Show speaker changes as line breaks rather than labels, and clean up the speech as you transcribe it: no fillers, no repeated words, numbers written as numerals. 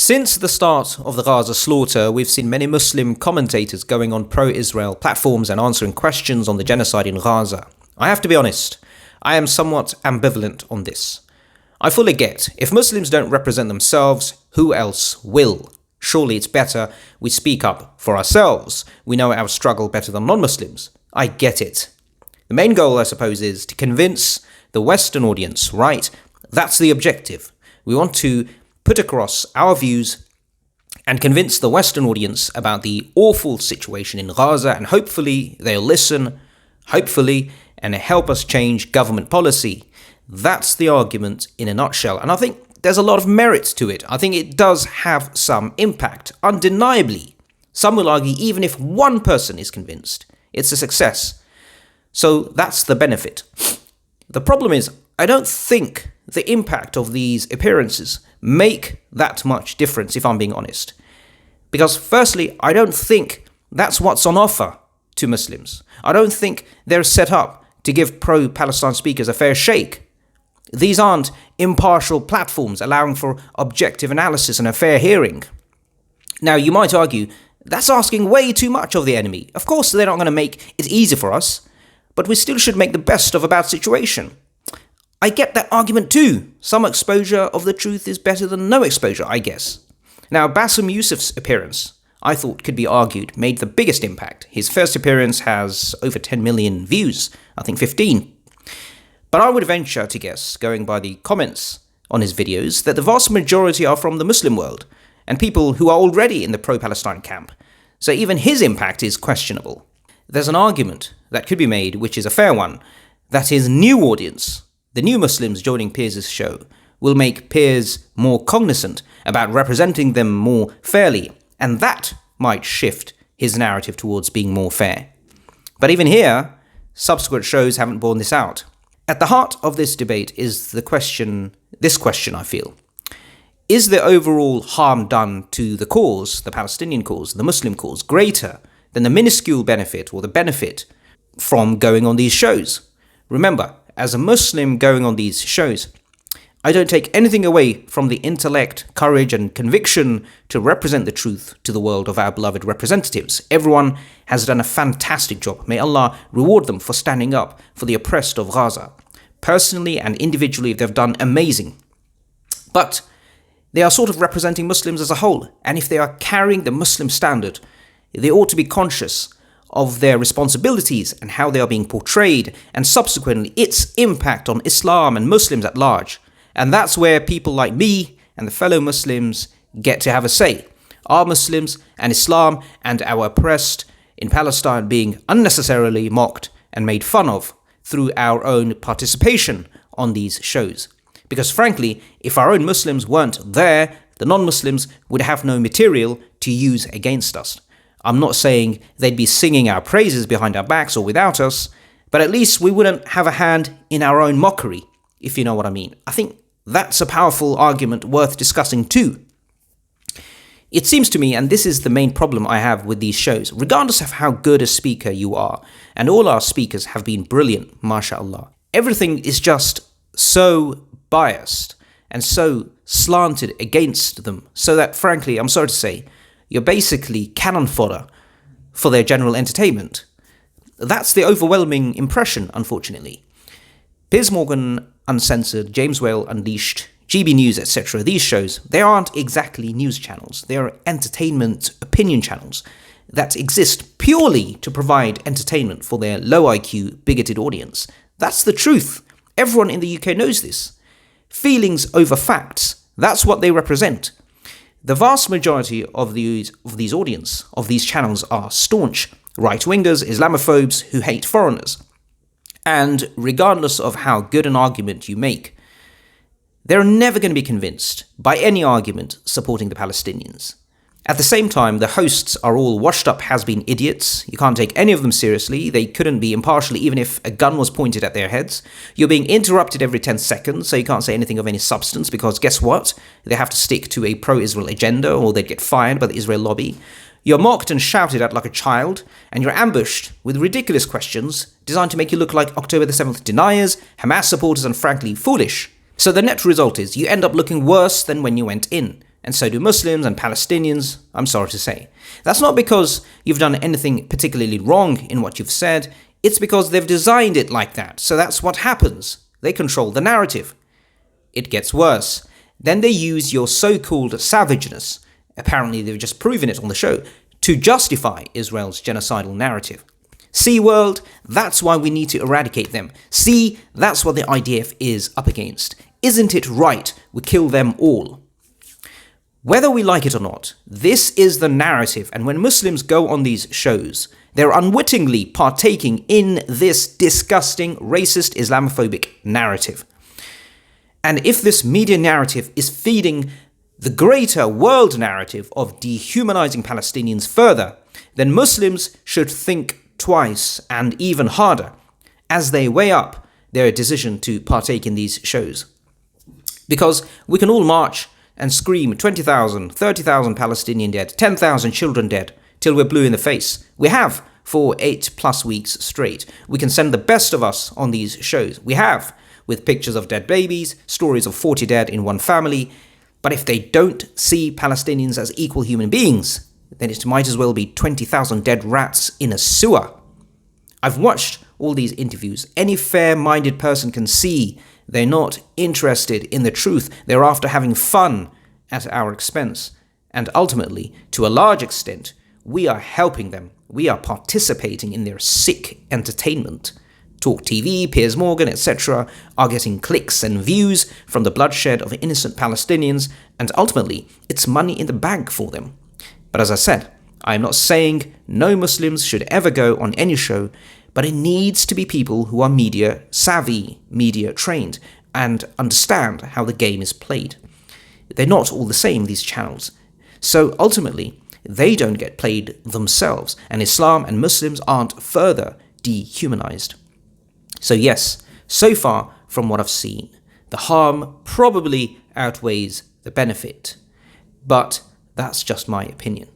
Since the start of the Gaza slaughter, we've seen many Muslim commentators going on pro-Israel platforms and answering questions on the genocide in Gaza. I have to be honest, I am somewhat ambivalent on this. I fully get, if Muslims don't represent themselves, who else will? Surely it's better we speak up for ourselves. We know our struggle better than non-Muslims. I get it. The main goal, I suppose, is to convince the Western audience, right? That's the objective. We want to put across our views and convince the Western audience about the awful situation in Gaza, and hopefully they'll listen, and help us change government policy. That's the argument in a nutshell, and I think there's a lot of merit to it. I think it does have some impact, undeniably. Some will argue even if one person is convinced, it's a success. So that's the benefit. The problem is, I don't think the impact of these appearances make that much difference, if I'm being honest. Because firstly, I don't think that's what's on offer to Muslims. I don't think they're set up to give pro-Palestine speakers a fair shake. These aren't impartial platforms allowing for objective analysis and a fair hearing. Now, you might argue, that's asking way too much of the enemy. Of course, they're not going to make it easy for us, but we still should make the best of a bad situation. I get that argument too. Some exposure of the truth is better than no exposure, I guess. Now, Bassem Youssef's appearance, I thought could be argued, made the biggest impact. His first appearance has over 10 million views, I think 15. But I would venture to guess, going by the comments on his videos, that the vast majority are from the Muslim world, and people who are already in the pro-Palestine camp. So even his impact is questionable. There's an argument that could be made, which is a fair one, that his new audience, the new Muslims joining Piers' show, will make Piers more cognizant about representing them more fairly, and that might shift his narrative towards being more fair. But even here, subsequent shows haven't borne this out. At the heart of this debate is this question, I feel. Is the overall harm done to the cause, the Palestinian cause, the Muslim cause, greater than the minuscule benefit or the benefit from going on these shows? Remember, as a Muslim going on these shows, I don't take anything away from the intellect, courage, and conviction to represent the truth to the world of our beloved representatives. Everyone has done a fantastic job. May Allah reward them for standing up for the oppressed of Gaza. Personally and individually, they've done amazing. But they are sort of representing Muslims as a whole, and if they are carrying the Muslim standard, they ought to be conscious of their responsibilities and how they are being portrayed, and subsequently its impact on Islam and Muslims at large. And that's where people like me and the fellow Muslims get to have a say. Are Muslims and Islam and our oppressed in Palestine being unnecessarily mocked and made fun of through our own participation on these shows? Because frankly, if our own Muslims weren't there, the non-Muslims would have no material to use against us. I'm not saying they'd be singing our praises behind our backs or without us, but at least we wouldn't have a hand in our own mockery, if you know what I mean. I think that's a powerful argument worth discussing too. It seems to me, and this is the main problem I have with these shows, regardless of how good a speaker you are, and all our speakers have been brilliant, mashallah, everything is just so biased and so slanted against them, so that frankly, I'm sorry to say, you're basically cannon fodder for their general entertainment. That's the overwhelming impression, unfortunately. Piers Morgan Uncensored, James Whale Unleashed, GB News, etc. These shows, they aren't exactly news channels. They are entertainment opinion channels that exist purely to provide entertainment for their low IQ, bigoted audience. That's the truth. Everyone in the UK knows this. Feelings over facts, that's what they represent. The vast majority of these channels are staunch right-wingers, Islamophobes who hate foreigners. And regardless of how good an argument you make, they're never going to be convinced by any argument supporting the Palestinians. At the same time, the hosts are all washed-up has-been idiots. You can't take any of them seriously. They couldn't be impartial even if a gun was pointed at their heads. You're being interrupted every 10 seconds, so you can't say anything of any substance, because guess what? They have to stick to a pro-Israel agenda, or they'd get fired by the Israel lobby. You're mocked and shouted at like a child, and you're ambushed with ridiculous questions designed to make you look like October the 7th deniers, Hamas supporters, and frankly, foolish. So the net result is you end up looking worse than when you went in. And so do Muslims and Palestinians, I'm sorry to say. That's not because you've done anything particularly wrong in what you've said, it's because they've designed it like that. So that's what happens. They control the narrative. It gets worse. Then they use your so-called savageness, apparently they've just proven it on the show, to justify Israel's genocidal narrative. See, world, that's why we need to eradicate them. See, that's what the IDF is up against. Isn't it right we kill them all? Whether we like it or not, this is the narrative, and when Muslims go on these shows, they're unwittingly partaking in this disgusting, racist, Islamophobic narrative. And if this media narrative is feeding the greater world narrative of dehumanizing Palestinians further, then Muslims should think twice and even harder as they weigh up their decision to partake in these shows. Because we can all march and scream 20,000, 30,000 Palestinian dead, 10,000 children dead, till we're blue in the face. We have for 8+ weeks straight. We can send the best of us on these shows. We have, with pictures of dead babies, stories of 40 dead in one family. But if they don't see Palestinians as equal human beings, then it might as well be 20,000 dead rats in a sewer. I've watched all these interviews. Any fair-minded person can see they're not interested in the truth. They're after having fun at our expense. And ultimately, to a large extent, we are helping them. We are participating in their sick entertainment. Talk TV, Piers Morgan, etc. are getting clicks and views from the bloodshed of innocent Palestinians, and ultimately, it's money in the bank for them. But as I said, I am not saying no Muslims should ever go on any show, but it needs to be people who are media savvy, media trained, and understand how the game is played. They're not all the same, these channels. So ultimately, they don't get played themselves, and Islam and Muslims aren't further dehumanized. So yes, so far from what I've seen, the harm probably outweighs the benefit. But that's just my opinion.